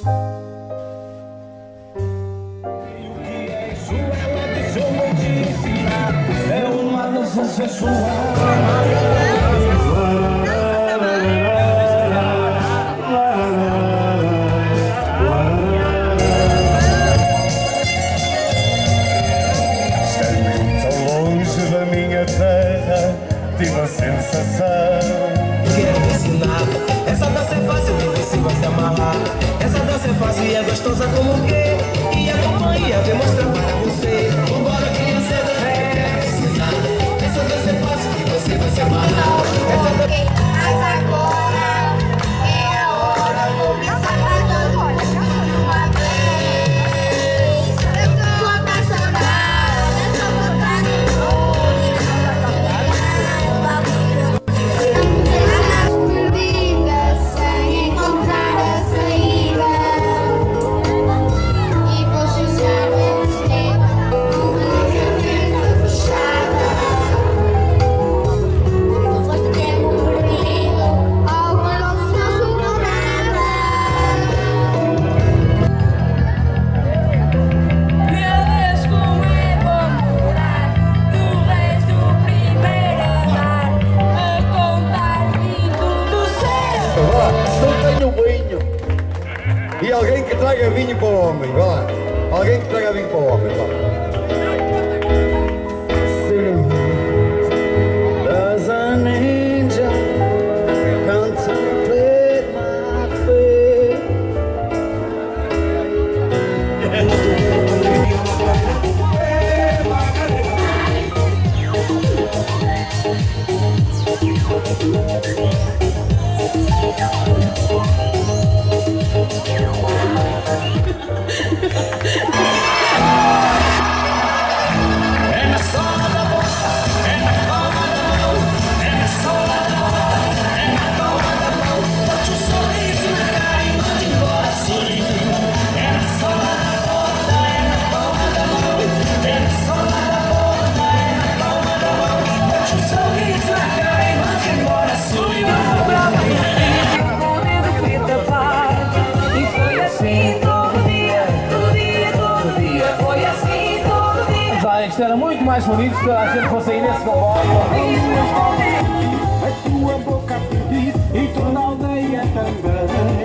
É uma dança sensual. Estando tão longe da minha terra, tive a sensação. Quero ensinar. Essa dança é fácil, ninguém se vai se amarrar. Essa dança é fácil e é gostosa como o quê? E a companhia vem mostrar para você. Vambora, criançada, quero ensinar. Essa dança é fácil e você vai se amarrar. Mas agora é a hora, vou me sacar uma vez. Eu tô apaixonada, eu tô vontade de ouvir. As perdidas sem encontrar a saída. E vou chegar a descer uma gaveta fechada. Não foste tempo perdido, alguma não sobrou nada. Meu Deus, como é bom morar no resto do primeiro andar, a contar vindo do céu. Vá, não tenho vinho. E alguém que traga vinho para o homem, vá lá. Alguém que traga vinho para o homem, vá. Does an angel contemplate my fate? Isto era muito mais bonito se toda a gente fosse aí nesse comboio. A tua boca pedir e toda a aldeia também.